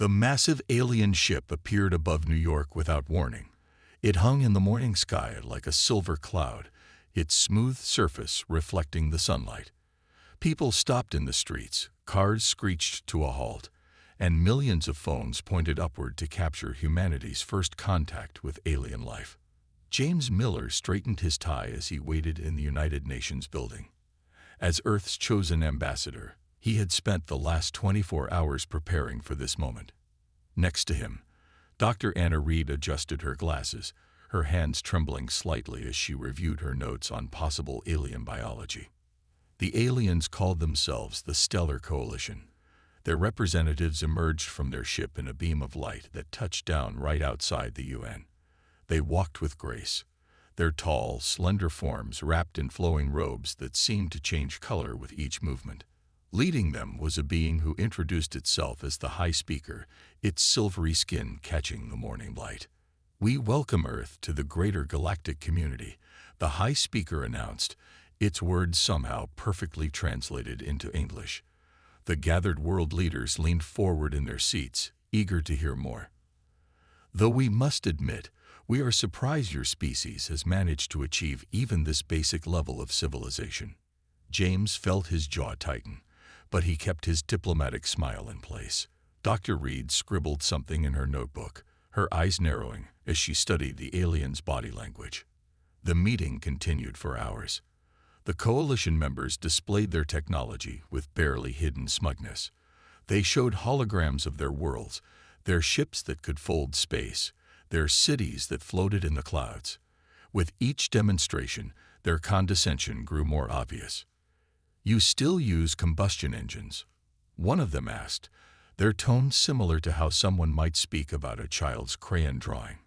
The massive alien ship appeared above New York without warning. It hung in the morning sky like a silver cloud, its smooth surface reflecting the sunlight. People stopped in the streets, cars screeched to a halt, and millions of phones pointed upward to capture humanity's first contact with alien life. James Miller straightened his tie as he waited in the United Nations building. As Earth's chosen ambassador, he had spent the last 24 hours preparing for this moment. Next to him, Dr. Anna Reed adjusted her glasses, her hands trembling slightly as she reviewed her notes on possible alien biology. The aliens called themselves the Stellar Coalition. Their representatives emerged from their ship in a beam of light that touched down right outside the UN. They walked with grace, their tall, slender forms wrapped in flowing robes that seemed to change color with each movement. Leading them was a being who introduced itself as the High Speaker, its silvery skin catching the morning light. "We welcome Earth to the greater galactic community," the High Speaker announced, its words somehow perfectly translated into English. The gathered world leaders leaned forward in their seats, eager to hear more. "Though we must admit, we are surprised your species has managed to achieve even this basic level of civilization." James felt his jaw tighten, but he kept his diplomatic smile in place. Dr. Reed scribbled something in her notebook, her eyes narrowing as she studied the alien's body language. The meeting continued for hours. The coalition members displayed their technology with barely hidden smugness. They showed holograms of their worlds, their ships that could fold space, their cities that floated in the clouds. With each demonstration, their condescension grew more obvious. "You still use combustion engines?" one of them asked, their tone similar to how someone might speak about a child's crayon drawing.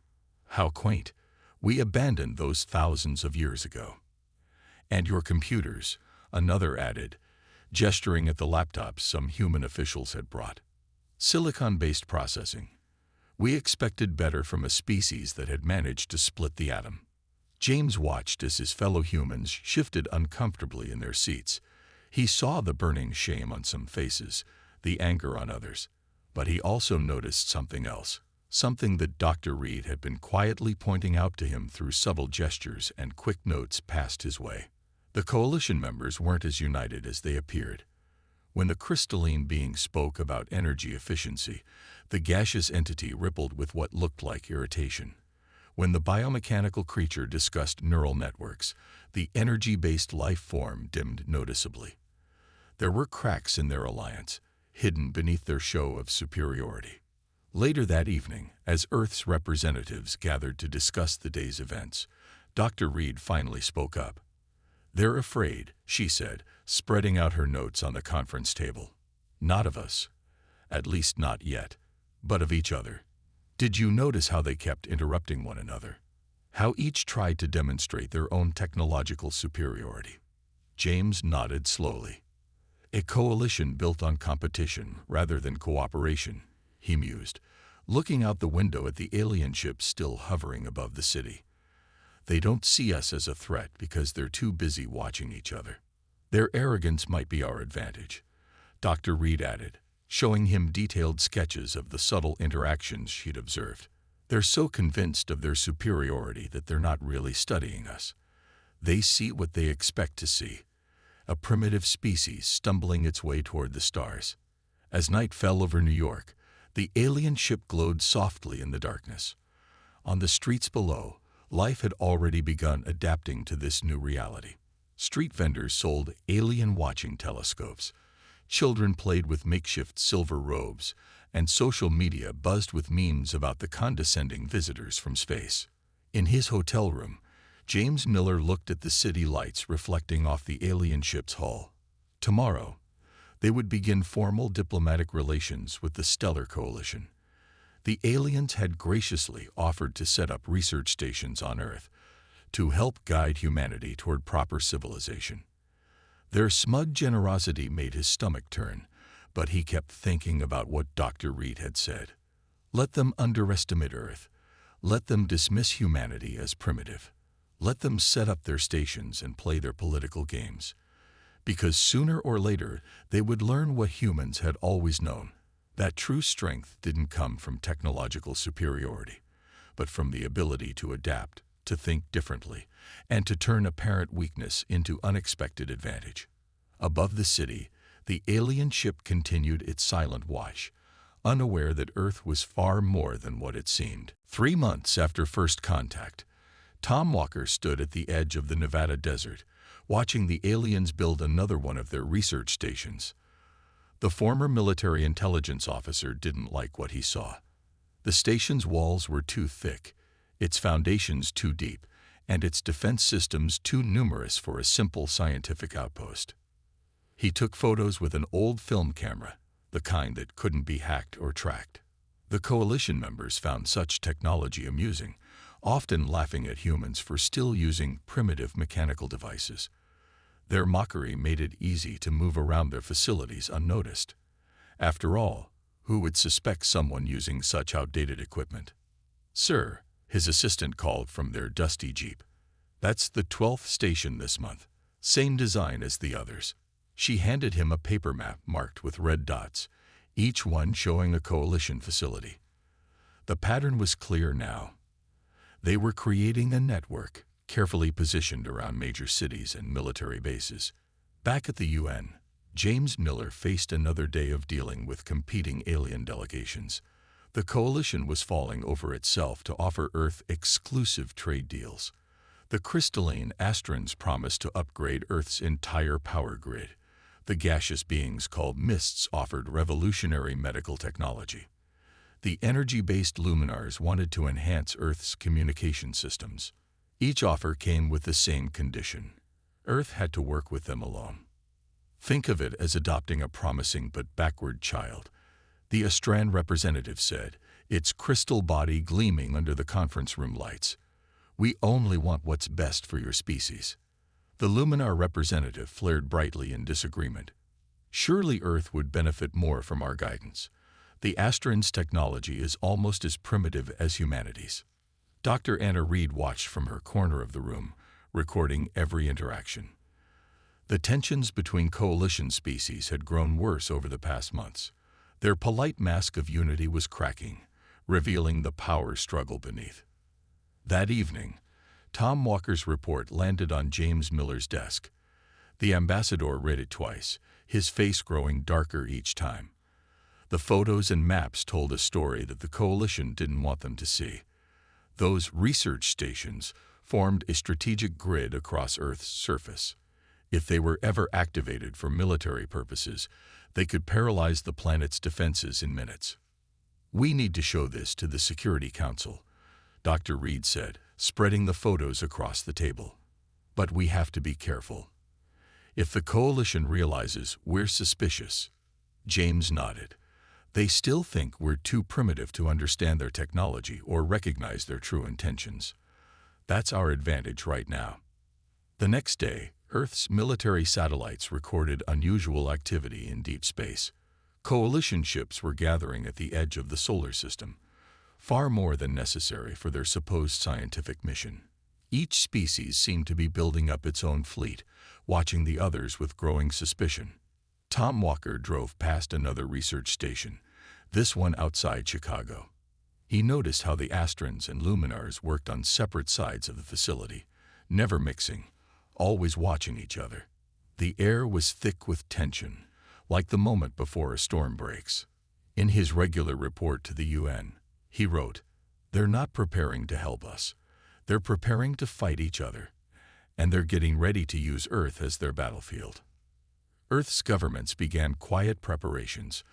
"How quaint. We abandoned those thousands of years ago." "And your computers," another added, gesturing at the laptops some human officials had brought. "Silicon-based processing. We expected better from a species that had managed to split the atom." James watched as his fellow humans shifted uncomfortably in their seats. He saw the burning shame on some faces, the anger on others. But he also noticed something else, something that Dr. Reed had been quietly pointing out to him through subtle gestures and quick notes passed his way. The coalition members weren't as united as they appeared. When the crystalline being spoke about energy efficiency, the gaseous entity rippled with what looked like irritation. When the biomechanical creature discussed neural networks, the energy-based life form dimmed noticeably. There were cracks in their alliance, hidden beneath their show of superiority. Later that evening, as Earth's representatives gathered to discuss the day's events, Dr. Reed finally spoke up. "They're afraid," she said, spreading out her notes on the conference table. "Not of us. At least not yet. But of each other. Did you notice how they kept interrupting one another? How each tried to demonstrate their own technological superiority?" James nodded slowly. "A coalition built on competition rather than cooperation," he mused, looking out the window at the alien ships still hovering above the city. "They don't see us as a threat because they're too busy watching each other. Their arrogance might be our advantage," Dr. Reed added, showing him detailed sketches of the subtle interactions she'd observed. "They're so convinced of their superiority that they're not really studying us. They see what they expect to see, a primitive species stumbling its way toward the stars." As night fell over New York, the alien ship glowed softly in the darkness. On the streets below, life had already begun adapting to this new reality. Street vendors sold alien watching telescopes, children played with makeshift silver robes, and social media buzzed with memes about the condescending visitors from space. In his hotel room, James Miller looked at the city lights reflecting off the alien ship's hull. Tomorrow, they would begin formal diplomatic relations with the Stellar Coalition. The aliens had graciously offered to set up research stations on Earth to help guide humanity toward proper civilization. Their smug generosity made his stomach turn, but he kept thinking about what Dr. Reed had said. Let them underestimate Earth. Let them dismiss humanity as primitive. Let them set up their stations and play their political games. Because sooner or later, they would learn what humans had always known. That true strength didn't come from technological superiority, but from the ability to adapt, to think differently, and to turn apparent weakness into unexpected advantage. Above the city, the alien ship continued its silent watch, unaware that Earth was far more than what it seemed. 3 months after first contact, Tom Walker stood at the edge of the Nevada desert, watching the aliens build another one of their research stations. The former military intelligence officer didn't like what he saw. The station's walls were too thick, its foundations too deep, and its defense systems too numerous for a simple scientific outpost. He took photos with an old film camera, the kind that couldn't be hacked or tracked. The coalition members found such technology amusing, often laughing at humans for still using primitive mechanical devices. Their mockery made it easy to move around their facilities unnoticed. After all, who would suspect someone using such outdated equipment? "Sir," his assistant called from their dusty jeep. "That's the 12th station this month. Same design as the others." She handed him a paper map marked with red dots, each one showing a coalition facility. The pattern was clear now. They were creating a network, carefully positioned around major cities and military bases. Back at the UN, James Miller faced another day of dealing with competing alien delegations. The coalition was falling over itself to offer Earth exclusive trade deals. The crystalline Astrans promised to upgrade Earth's entire power grid. The gaseous beings called mists offered revolutionary medical technology. The energy-based luminars wanted to enhance Earth's communication systems. Each offer came with the same condition. Earth had to work with them alone. "Think of it as adopting a promising but backward child," the Astran representative said, its crystal body gleaming under the conference room lights. "We only want what's best for your species." The Luminar representative flared brightly in disagreement. "Surely Earth would benefit more from our guidance. The Astran's technology is almost as primitive as humanity's." Dr. Anna Reed watched from her corner of the room, recording every interaction. The tensions between coalition species had grown worse over the past months. Their polite mask of unity was cracking, revealing the power struggle beneath. That evening, Tom Walker's report landed on James Miller's desk. The ambassador read it twice, his face growing darker each time. The photos and maps told a story that the coalition didn't want them to see. Those research stations formed a strategic grid across Earth's surface. If they were ever activated for military purposes, they could paralyze the planet's defenses in minutes. "We need to show this to the Security Council," Dr. Reed said, spreading the photos across the table. "But we have to be careful. If the coalition realizes we're suspicious—" James nodded. "They still think we're too primitive to understand their technology or recognize their true intentions. That's our advantage right now." The next day, Earth's military satellites recorded unusual activity in deep space. Coalition ships were gathering at the edge of the solar system, far more than necessary for their supposed scientific mission. Each species seemed to be building up its own fleet, watching the others with growing suspicion. Tom Walker drove past another research station, this one outside Chicago. He noticed how the Astrans and Luminars worked on separate sides of the facility, never mixing, always watching each other. The air was thick with tension, like the moment before a storm breaks. In his regular report to the UN, he wrote, "They're not preparing to help us. They're preparing to fight each other, and they're getting ready to use Earth as their battlefield." Earth's governments began quiet preparations,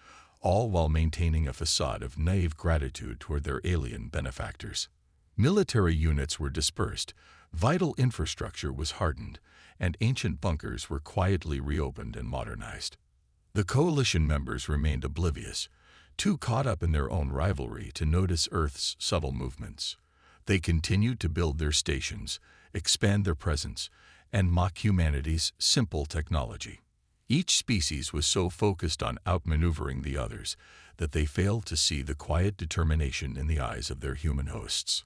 all while maintaining a facade of naive gratitude toward their alien benefactors. Military units were dispersed, vital infrastructure was hardened, and ancient bunkers were quietly reopened and modernized. The coalition members remained oblivious, too caught up in their own rivalry to notice Earth's subtle movements. They continued to build their stations, expand their presence, and mock humanity's simple technology. Each species was so focused on outmaneuvering the others that they failed to see the quiet determination in the eyes of their human hosts.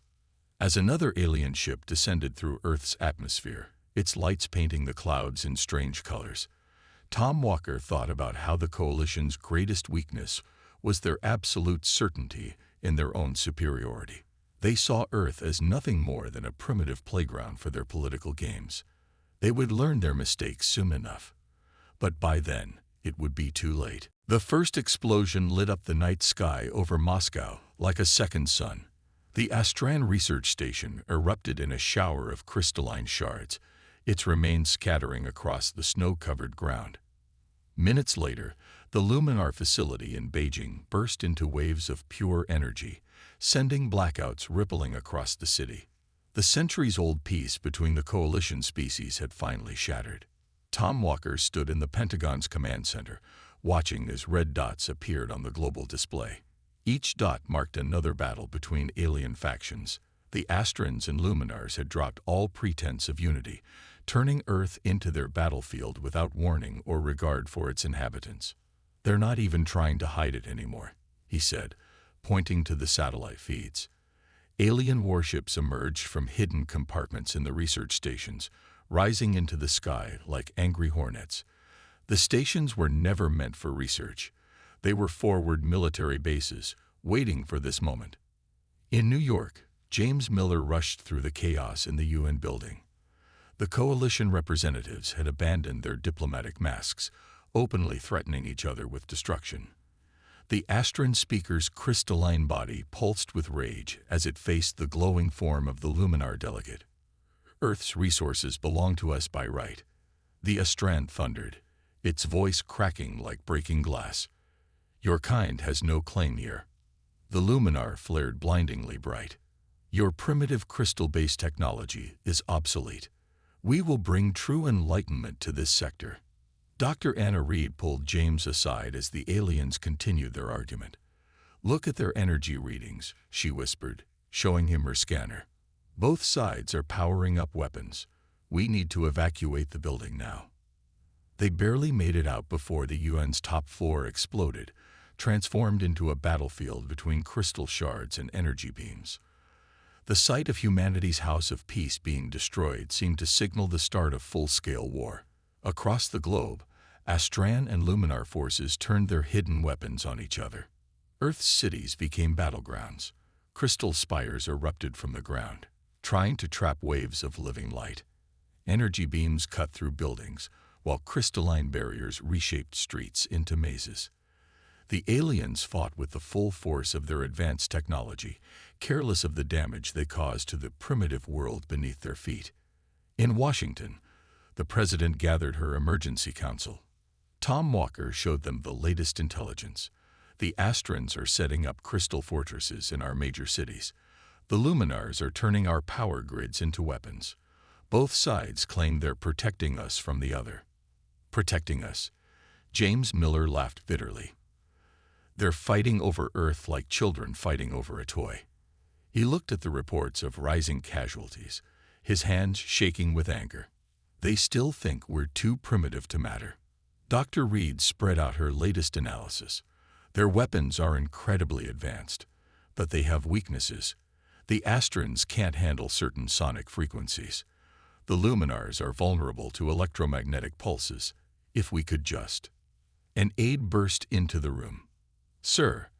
As another alien ship descended through Earth's atmosphere, its lights painting the clouds in strange colors, Tom Walker thought about how the coalition's greatest weakness was their absolute certainty in their own superiority. They saw Earth as nothing more than a primitive playground for their political games. They would learn their mistakes soon enough. But by then, it would be too late. The first explosion lit up the night sky over Moscow like a second sun. The Astran research station erupted in a shower of crystalline shards, its remains scattering across the snow-covered ground. Minutes later, the Luminar facility in Beijing burst into waves of pure energy, sending blackouts rippling across the city. The centuries-old peace between the coalition species had finally shattered. Tom Walker stood in the Pentagon's command center, watching as red dots appeared on the global display. Each dot marked another battle between alien factions. The Astrans and Luminars had dropped all pretense of unity, turning Earth into their battlefield without warning or regard for its inhabitants. "They're not even trying to hide it anymore," he said, pointing to the satellite feeds. Alien warships emerged from hidden compartments in the research stations, rising into the sky like angry hornets. The stations were never meant for research. They were forward military bases, waiting for this moment. In New York, James Miller rushed through the chaos in the UN building. The coalition representatives had abandoned their diplomatic masks, openly threatening each other with destruction. The Astran speaker's crystalline body pulsed with rage as it faced the glowing form of the Luminar delegate. "Earth's resources belong to us by right," the Astran thundered, its voice cracking like breaking glass. "Your kind has no claim here." The Luminar flared blindingly bright. "Your primitive crystal-based technology is obsolete. We will bring true enlightenment to this sector." Dr. Anna Reed pulled James aside as the aliens continued their argument. "Look at their energy readings," she whispered, showing him her scanner. "Both sides are powering up weapons. We need to evacuate the building now." They barely made it out before the UN's top floor exploded, transformed into a battlefield between crystal shards and energy beams. The sight of humanity's house of peace being destroyed seemed to signal the start of full-scale war. Across the globe, Astran and Luminar forces turned their hidden weapons on each other. Earth's cities became battlegrounds. Crystal spires erupted from the ground, trying to trap waves of living light. Energy beams cut through buildings, while crystalline barriers reshaped streets into mazes. The aliens fought with the full force of their advanced technology, careless of the damage they caused to the primitive world beneath their feet. In Washington, the president gathered her emergency council. Tom Walker showed them the latest intelligence. The Astrans are setting up crystal fortresses in our major cities. The Luminars are turning our power grids into weapons. Both sides claim they're protecting us from the other. Protecting us? James Miller laughed bitterly. "They're fighting over Earth like children fighting over a toy." He looked at the reports of rising casualties, his hands shaking with anger. "They still think we're too primitive to matter." Dr. Reed spread out her latest analysis. "Their weapons are incredibly advanced, but they have weaknesses. The Astrans can't handle certain sonic frequencies. The Luminars are vulnerable to electromagnetic pulses. If we could just..." An aide burst into the room. "Sir,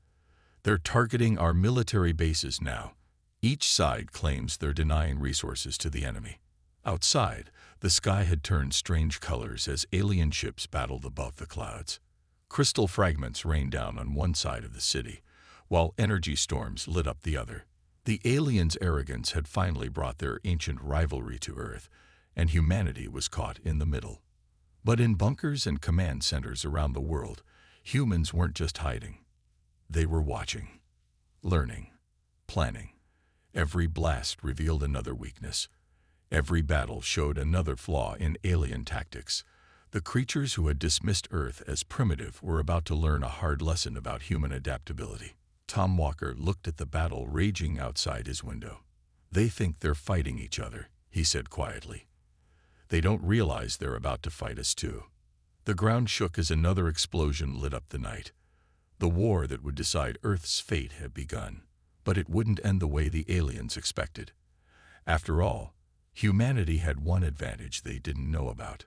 they're targeting our military bases now. Each side claims they're denying resources to the enemy." Outside, the sky had turned strange colors as alien ships battled above the clouds. Crystal fragments rained down on one side of the city, while energy storms lit up the other. The aliens' arrogance had finally brought their ancient rivalry to Earth, and humanity was caught in the middle. But in bunkers and command centers around the world, humans weren't just hiding. They were watching, learning, planning. Every blast revealed another weakness. Every battle showed another flaw in alien tactics. The creatures who had dismissed Earth as primitive were about to learn a hard lesson about human adaptability. Tom Walker looked at the battle raging outside his window. "They think they're fighting each other," he said quietly. "They don't realize they're about to fight us too." The ground shook as another explosion lit up the night. The war that would decide Earth's fate had begun, but it wouldn't end the way the aliens expected. After all, humanity had one advantage they didn't know about.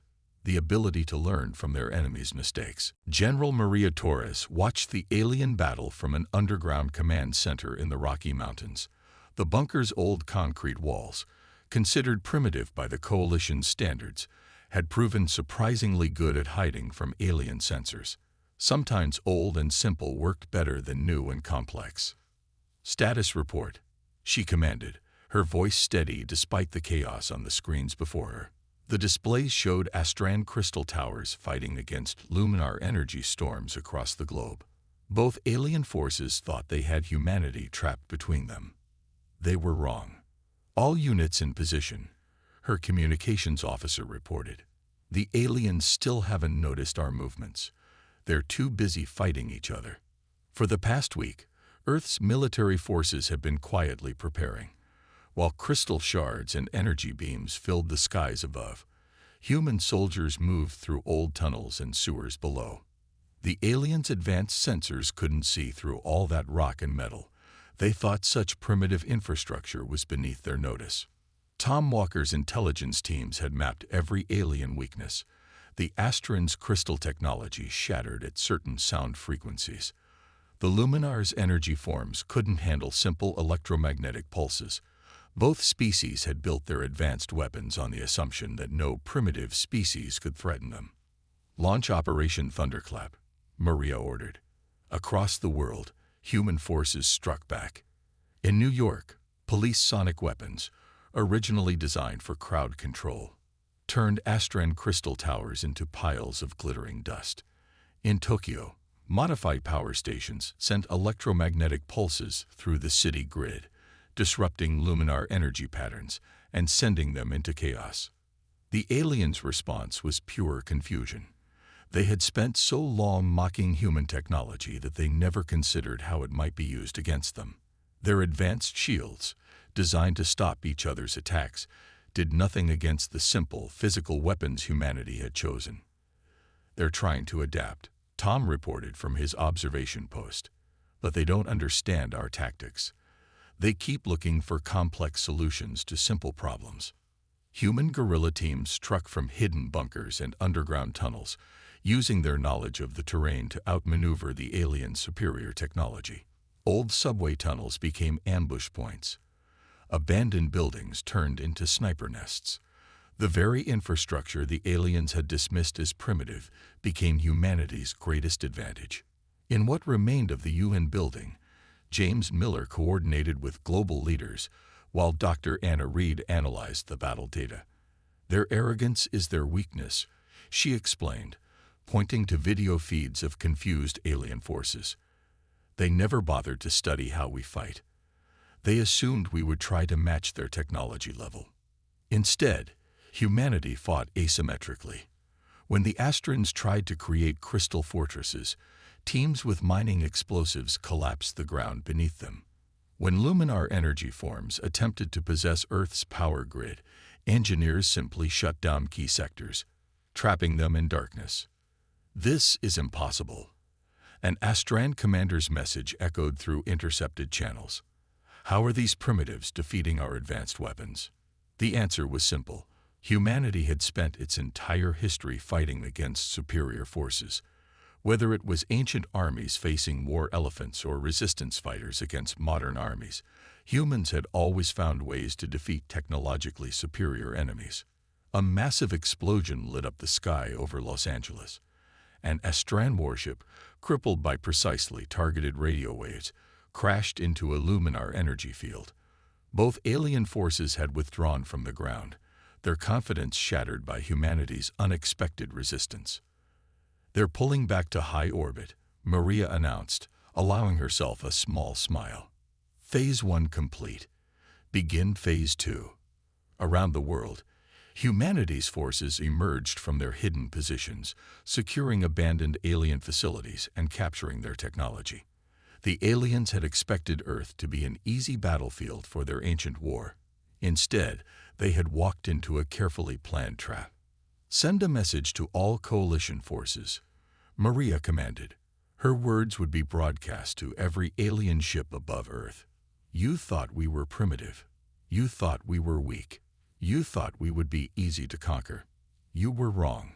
the ability to learn from their enemies' mistakes. General Maria Torres watched the alien battle from an underground command center in the Rocky Mountains. The bunker's old concrete walls, considered primitive by the Coalition's standards, had proven surprisingly good at hiding from alien sensors. Sometimes old and simple worked better than new and complex. "Status report," she commanded, her voice steady despite the chaos on the screens before her. The displays showed Astran crystal towers fighting against luminar energy storms across the globe. Both alien forces thought they had humanity trapped between them. They were wrong. "All units in position," her communications officer reported. "The aliens still haven't noticed our movements. They're too busy fighting each other." For the past week, Earth's military forces have been quietly preparing. While crystal shards and energy beams filled the skies above, human soldiers moved through old tunnels and sewers below. The aliens' advanced sensors couldn't see through all that rock and metal. They thought such primitive infrastructure was beneath their notice. Tom Walker's intelligence teams had mapped every alien weakness. The Astran's crystal technology shattered at certain sound frequencies. The Luminar's energy forms couldn't handle simple electromagnetic pulses. Both species had built their advanced weapons on the assumption that no primitive species could threaten them. "Launch Operation Thunderclap," Maria ordered. Across the world, human forces struck back. In New York, police sonic weapons, originally designed for crowd control, turned Astran crystal towers into piles of glittering dust. In Tokyo, modified power stations sent electromagnetic pulses through the city grid, disrupting luminar energy patterns and sending them into chaos. The aliens' response was pure confusion. They had spent so long mocking human technology that they never considered how it might be used against them. Their advanced shields, designed to stop each other's attacks, did nothing against the simple physical weapons humanity had chosen. "They're trying to adapt," Tom reported from his observation post. "But they don't understand our tactics. They keep looking for complex solutions to simple problems." Human guerrilla teams struck from hidden bunkers and underground tunnels, using their knowledge of the terrain to outmaneuver the aliens' superior technology. Old subway tunnels became ambush points. Abandoned buildings turned into sniper nests. The very infrastructure the aliens had dismissed as primitive became humanity's greatest advantage. In what remained of the UN building, James Miller coordinated with global leaders, while Dr. Anna Reed analyzed the battle data. "Their arrogance is their weakness," she explained, pointing to video feeds of confused alien forces. "They never bothered to study how we fight. They assumed we would try to match their technology level. Instead, humanity fought asymmetrically. When the Astrans tried to create crystal fortresses, teams with mining explosives collapsed the ground beneath them. When luminar energy forms attempted to possess Earth's power grid, engineers simply shut down key sectors, trapping them in darkness. "This is impossible." An Astran commander's message echoed through intercepted channels. "How are these primitives defeating our advanced weapons?" The answer was simple. Humanity had spent its entire history fighting against superior forces. Whether it was ancient armies facing war elephants or resistance fighters against modern armies, humans had always found ways to defeat technologically superior enemies. A massive explosion lit up the sky over Los Angeles. An Astran warship, crippled by precisely targeted radio waves, crashed into a luminar energy field. Both alien forces had withdrawn from the ground, their confidence shattered by humanity's unexpected resistance. "They're pulling back to high orbit," Maria announced, allowing herself a small smile. "Phase 1 complete. Begin Phase 2. Around the world, humanity's forces emerged from their hidden positions, securing abandoned alien facilities and capturing their technology. The aliens had expected Earth to be an easy battlefield for their ancient war. Instead, they had walked into a carefully planned trap. "Send a message to all coalition forces," Maria commanded. Her words would be broadcast to every alien ship above Earth. "You thought we were primitive. You thought we were weak. You thought we would be easy to conquer. You were wrong.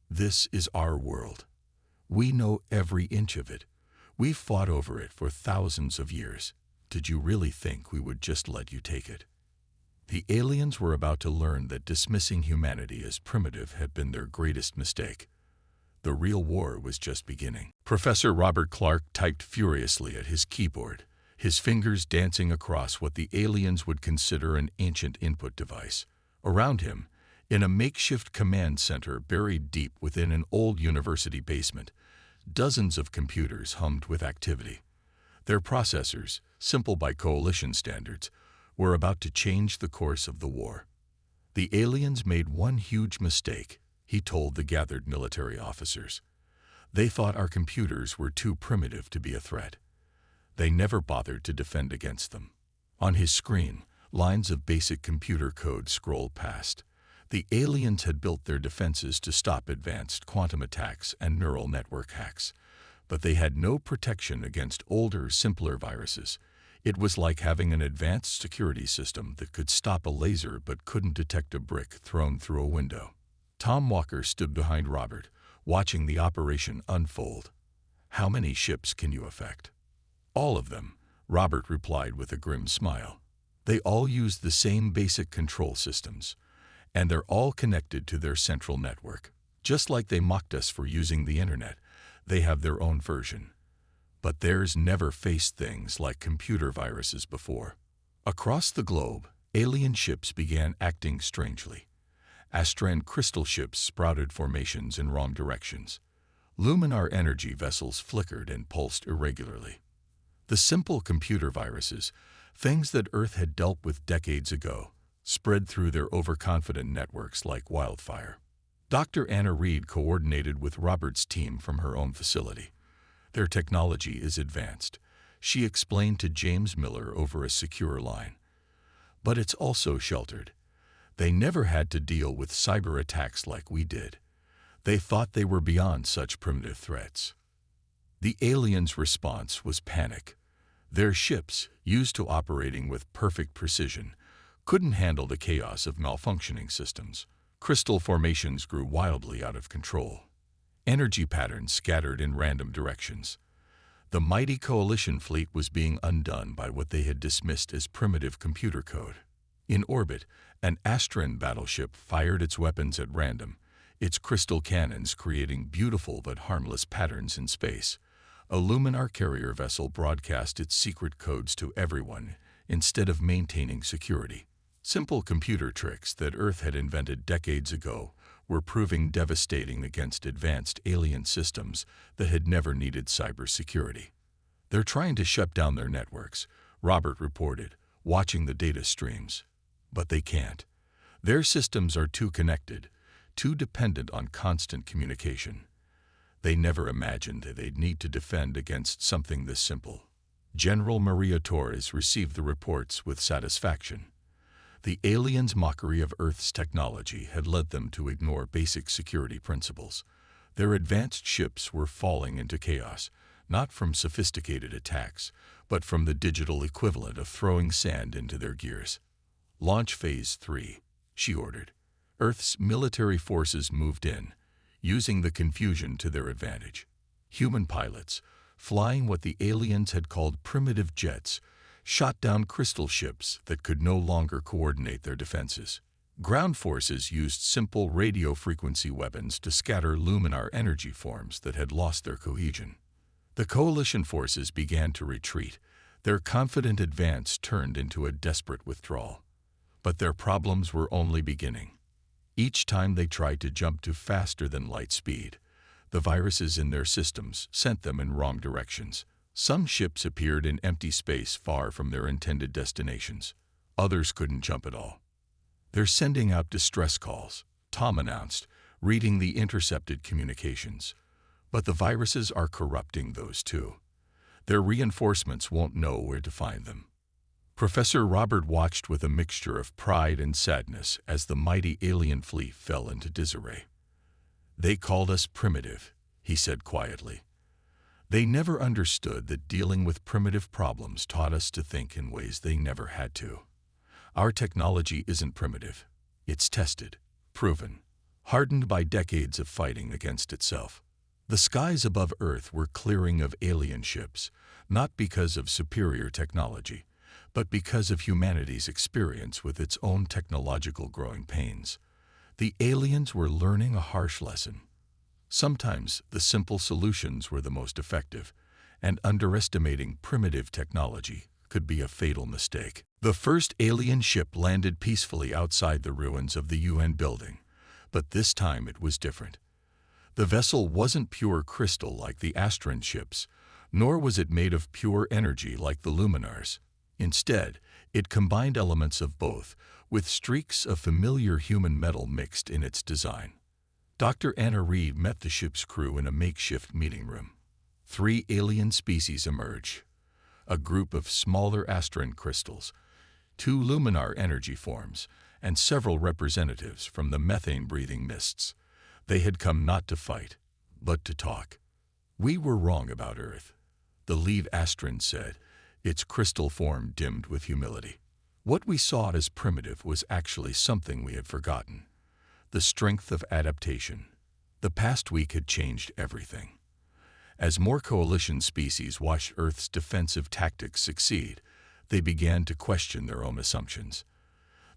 This is our world. We know every inch of it. We've fought over it for thousands of years. Did you really think we would just let you take it? The aliens were about to learn that dismissing humanity as primitive had been their greatest mistake. The real war was just beginning. Professor Robert Clark typed furiously at his keyboard, his fingers dancing across what the aliens would consider an ancient input device. Around him, in a makeshift command center buried deep within an old university basement, dozens of computers hummed with activity. Their processors, simple by coalition standards, were about to change the course of the war. The aliens made one huge mistake, he told the gathered military officers. They thought our computers were too primitive to be a threat. They never bothered to defend against them. On his screen, lines of basic computer code scrolled past. The aliens had built their defenses to stop advanced quantum attacks and neural network hacks, but they had no protection against older, simpler viruses. It was like having an advanced security system that could stop a laser but couldn't detect a brick thrown through a window. Tom Walker stood behind Robert, watching the operation unfold. "How many ships can you affect?" "All of them," Robert replied with a grim smile. "They all use the same basic control systems, and they're all connected to their central network. Just like they mocked us for using the internet, they have their own version. But theirs never faced things like computer viruses before." Across the globe, alien ships began acting strangely. Astran crystal ships sprouted formations in wrong directions. Luminar energy vessels flickered and pulsed irregularly. The simple computer viruses, things that Earth had dealt with decades ago, spread through their overconfident networks like wildfire. Dr. Anna Reed coordinated with Robert's team from her own facility. "Their technology is advanced," she explained to James Miller over a secure line. "But it's also sheltered. They never had to deal with cyber attacks like we did. They thought they were beyond such primitive threats." The aliens' response was panic. Their ships, used to operating with perfect precision, couldn't handle the chaos of malfunctioning systems. Crystal formations grew wildly out of control. Energy patterns scattered in random directions. The mighty coalition fleet was being undone by what they had dismissed as primitive computer code. In orbit, an Astran battleship fired its weapons at random, its crystal cannons creating beautiful but harmless patterns in space. A Luminar carrier vessel broadcast its secret codes to everyone instead of maintaining security. Simple computer tricks that Earth had invented decades ago were proving devastating against advanced alien systems that had never needed cybersecurity. "They're trying to shut down their networks," Robert reported, watching the data streams. "But they can't. Their systems are too connected, too dependent on constant communication. They never imagined that they'd need to defend against something this simple." General Maria Torres received the reports with satisfaction. The aliens' mockery of Earth's technology had led them to ignore basic security principles. Their advanced ships were falling into chaos, not from sophisticated attacks, but from the digital equivalent of throwing sand into their gears. "Launch Phase 3, she ordered. Earth's military forces moved in, using the confusion to their advantage. Human pilots, flying what the aliens had called primitive jets, shot down crystal ships that could no longer coordinate their defenses. Ground forces used simple radio frequency weapons to scatter luminar energy forms that had lost their cohesion. The coalition forces began to retreat. Their confident advance turned into a desperate withdrawal. But their problems were only beginning. Each time they tried to jump to faster than light speed, the viruses in their systems sent them in wrong directions. Some ships appeared in empty space far from their intended destinations. Others couldn't jump at all. "They're sending out distress calls," Tom announced, reading the intercepted communications. "But the viruses are corrupting those too. Their reinforcements won't know where to find them." Professor Robert watched with a mixture of pride and sadness as the mighty alien fleet fell into disarray. "They called us primitive," he said quietly. "They never understood that dealing with primitive problems taught us to think in ways they never had to. Our technology isn't primitive. It's tested, proven, hardened by decades of fighting against itself. The skies above Earth were clearing of alien ships, not because of superior technology, but because of humanity's experience with its own technological growing pains. The aliens were learning a harsh lesson. Sometimes the simple solutions were the most effective, and underestimating primitive technology could be a fatal mistake. The first alien ship landed peacefully outside the ruins of the UN building, but this time it was different. The vessel wasn't pure crystal like the Astran ships, nor was it made of pure energy like the Luminars. Instead, it combined elements of both, with streaks of familiar human metal mixed in its design. Dr. Anna Reed met the ship's crew in a makeshift meeting room. 3 alien species emerged: a group of smaller Astran crystals, 2 Luminar energy forms, and several representatives from the methane-breathing mists. They had come not to fight, but to talk. "We were wrong about Earth," the lead Astran said, its crystal form dimmed with humility. "What we saw as primitive was actually something we had forgotten: the strength of adaptation. The past week had changed everything." As more coalition species watched Earth's defensive tactics succeed, they began to question their own assumptions.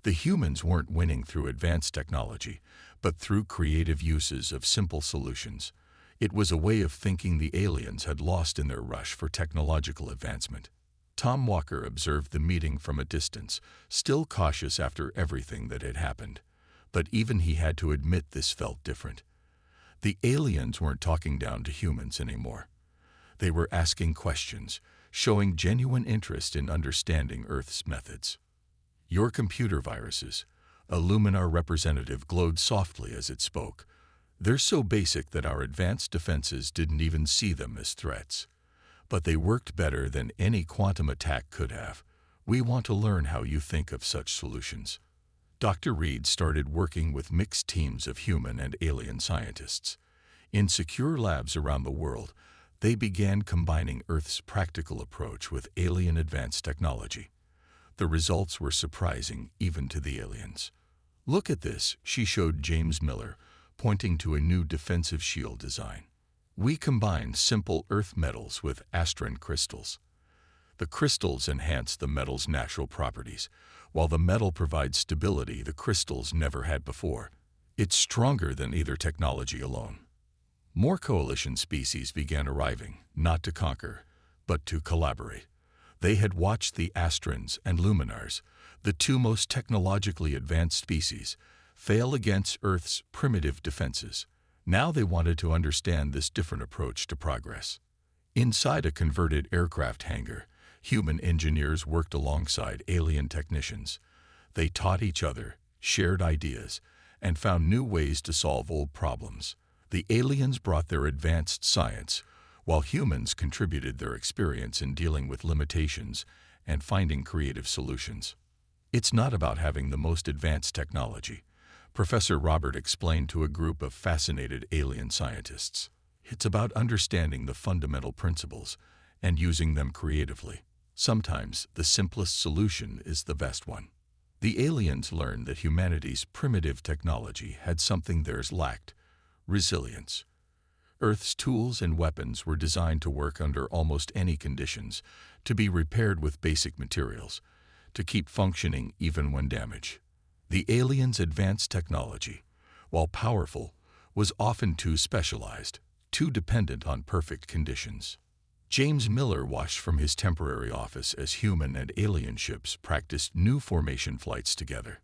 The humans weren't winning through advanced technology, but through creative uses of simple solutions. It was a way of thinking the aliens had lost in their rush for technological advancement. Tom Walker observed the meeting from a distance, still cautious after everything that had happened. But even he had to admit this felt different. The aliens weren't talking down to humans anymore. They were asking questions, showing genuine interest in understanding Earth's methods. "Your computer viruses," a Luminar representative glowed softly as it spoke. "They're so basic that our advanced defenses didn't even see them as threats. But they worked better than any quantum attack could have. We want to learn how you think of such solutions." Dr. Reed started working with mixed teams of human and alien scientists. In secure labs around the world, they began combining Earth's practical approach with alien advanced technology. The results were surprising even to the aliens. "Look at this," she showed James Miller, pointing to a new defensive shield design. "We combined simple Earth metals with Astran crystals. The crystals enhance the metal's natural properties, while the metal provides stability the crystals never had before. It's stronger than either technology alone." More coalition species began arriving, not to conquer, but to collaborate. They had watched the Astrans and Luminars, the 2 most technologically advanced species, fail against Earth's primitive defenses. Now they wanted to understand this different approach to progress. Inside a converted aircraft hangar, human engineers worked alongside alien technicians. They taught each other, shared ideas, and found new ways to solve old problems. The aliens brought their advanced science, while humans contributed their experience in dealing with limitations and finding creative solutions. "It's not about having the most advanced technology," Professor Robert explained to a group of fascinated alien scientists. "It's about understanding the fundamental principles and using them creatively. Sometimes the simplest solution is the best one." The aliens learned that humanity's primitive technology had something theirs lacked: resilience. Earth's tools and weapons were designed to work under almost any conditions, to be repaired with basic materials, to keep functioning even when damaged. The aliens' advanced technology, while powerful, was often too specialized, too dependent on perfect conditions. James Miller watched from his temporary office as human and alien ships practiced new formation flights together.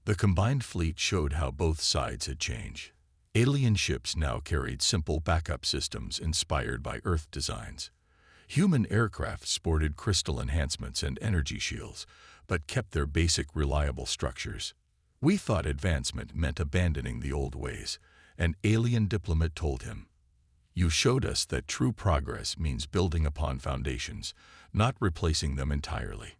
The combined fleet showed how both sides had changed. Alien ships now carried simple backup systems inspired by Earth designs. Human aircraft sported crystal enhancements and energy shields, but kept their basic reliable structures. "We thought advancement meant abandoning the old ways," an alien diplomat told him. "You showed us that true progress means building upon foundations, not replacing them entirely."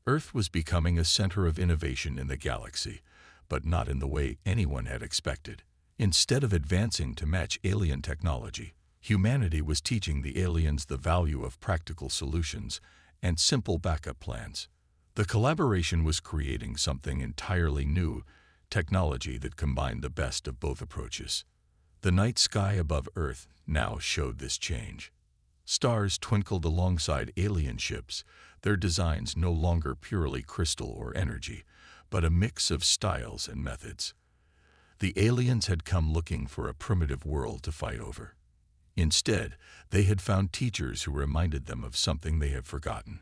Earth was becoming a center of innovation in the galaxy, but not in the way anyone had expected. Instead of advancing to match alien technology, humanity was teaching the aliens the value of practical solutions and simple backup plans. The collaboration was creating something entirely new: technology that combined the best of both approaches. The night sky above Earth now showed this change. Stars twinkled alongside alien ships, their designs no longer purely crystal or energy, but a mix of styles and methods. The aliens had come looking for a primitive world to fight over. Instead, they had found teachers who reminded them of something they had forgotten,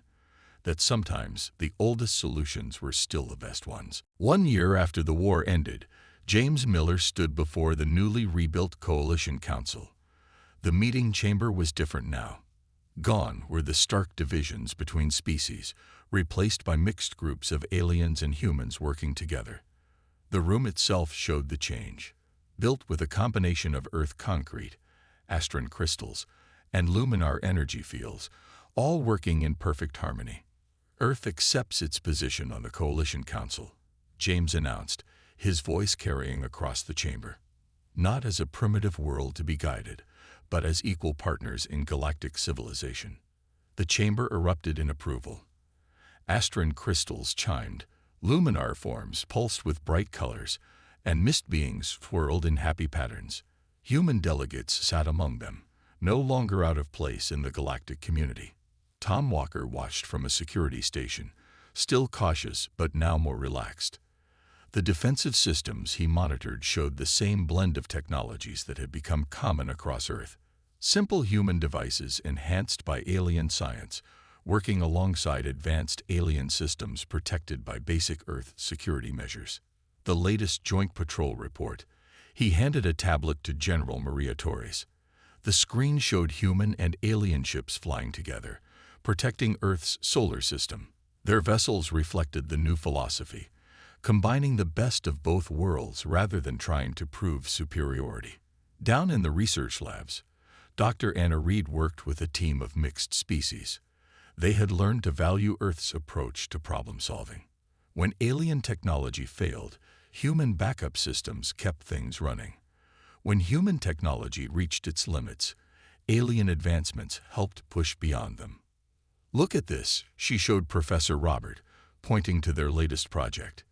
that sometimes the oldest solutions were still the best ones. 1 year after the war ended, James Miller stood before the newly rebuilt Coalition Council. The meeting chamber was different now. Gone were the stark divisions between species, replaced by mixed groups of aliens and humans working together. The room itself showed the change. Built with a combination of Earth concrete, Astron crystals, and luminar energy fields, all working in perfect harmony. Earth accepts its position on the Coalition Council, James announced, his voice carrying across the chamber. Not as a primitive world to be guided, but as equal partners in galactic civilization. The chamber erupted in approval. Astron crystals chimed, luminar forms pulsed with bright colors, and mist beings swirled in happy patterns. Human delegates sat among them, no longer out of place in the galactic community. Tom Walker watched from a security station, still cautious but now more relaxed. The defensive systems he monitored showed the same blend of technologies that had become common across Earth. Simple human devices enhanced by alien science, working alongside advanced alien systems protected by basic Earth security measures. The latest Joint Patrol report. He handed a tablet to General Maria Torres. The screen showed human and alien ships flying together, protecting Earth's solar system. Their vessels reflected the new philosophy, combining the best of both worlds rather than trying to prove superiority. Down in the research labs, Dr. Anna Reed worked with a team of mixed species. They had learned to value Earth's approach to problem solving. When alien technology failed, human backup systems kept things running. When human technology reached its limits, alien advancements helped push beyond them. "Look at this," she showed Professor Robert, pointing to their latest project.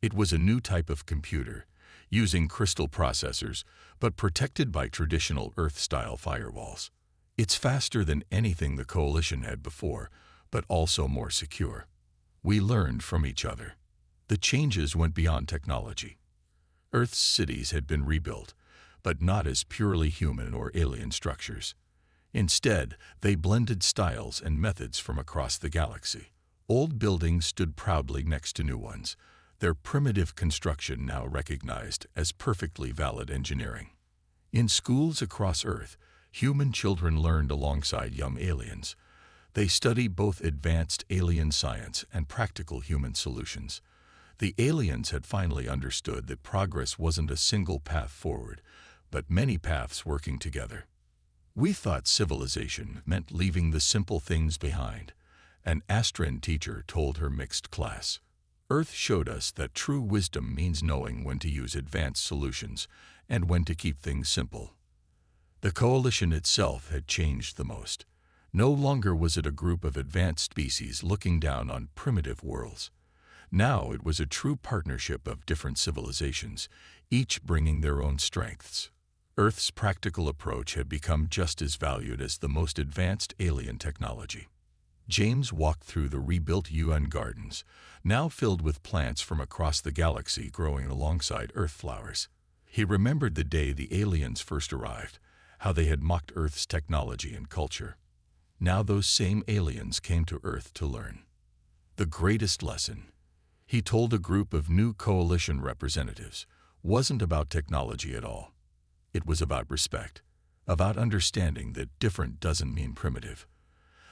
It was a new type of computer, using crystal processors, but protected by traditional Earth-style firewalls. It's faster than anything the Coalition had before, but also more secure. We learned from each other. The changes went beyond technology. Earth's cities had been rebuilt, but not as purely human or alien structures. Instead, they blended styles and methods from across the galaxy. Old buildings stood proudly next to new ones, their primitive construction now recognized as perfectly valid engineering. In schools across Earth, human children learned alongside young aliens. They studied both advanced alien science and practical human solutions. The aliens had finally understood that progress wasn't a single path forward, but many paths working together. "We thought civilization meant leaving the simple things behind," an Astron teacher told her mixed class. "Earth showed us that true wisdom means knowing when to use advanced solutions and when to keep things simple." The Coalition itself had changed the most. No longer was it a group of advanced species looking down on primitive worlds. Now it was a true partnership of different civilizations, each bringing their own strengths. Earth's practical approach had become just as valued as the most advanced alien technology. James walked through the rebuilt UN gardens, now filled with plants from across the galaxy growing alongside Earth flowers. He remembered the day the aliens first arrived, how they had mocked Earth's technology and culture. Now those same aliens came to Earth to learn. The greatest lesson, he told a group of new Coalition representatives, wasn't about technology at all. It was about respect, about understanding that different doesn't mean primitive,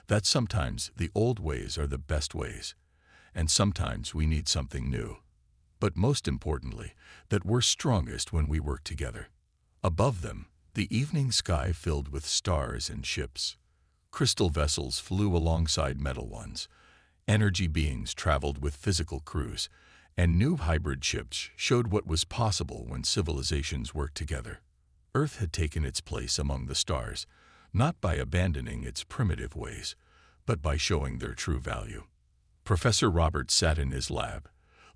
that sometimes the old ways are the best ways, and sometimes we need something new. But most importantly, that we're strongest when we work together. Above them, the evening sky filled with stars and ships. Crystal vessels flew alongside metal ones. Energy beings traveled with physical crews, and new hybrid ships showed what was possible when civilizations worked together. Earth had taken its place among the stars, not by abandoning its primitive ways, but by showing their true value. Professor Robert sat in his lab,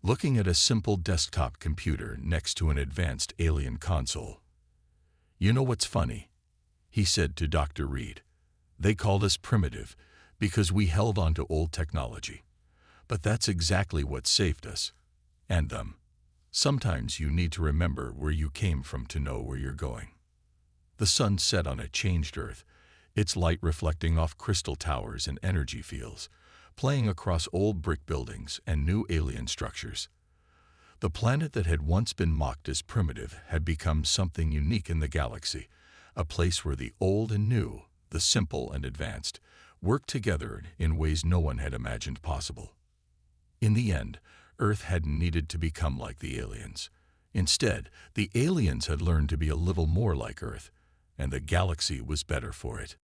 looking at a simple desktop computer next to an advanced alien console. "You know what's funny?" he said to Dr. Reed. "They called us primitive because we held on to old technology. But that's exactly what saved us. And them. Sometimes you need to remember where you came from to know where you're going." The sun set on a changed Earth, its light reflecting off crystal towers and energy fields, playing across old brick buildings and new alien structures. The planet that had once been mocked as primitive had become something unique in the galaxy, a place where the old and new, the simple and advanced, worked together in ways no one had imagined possible. In the end, Earth hadn't needed to become like the aliens. Instead, the aliens had learned to be a little more like Earth, and the galaxy was better for it.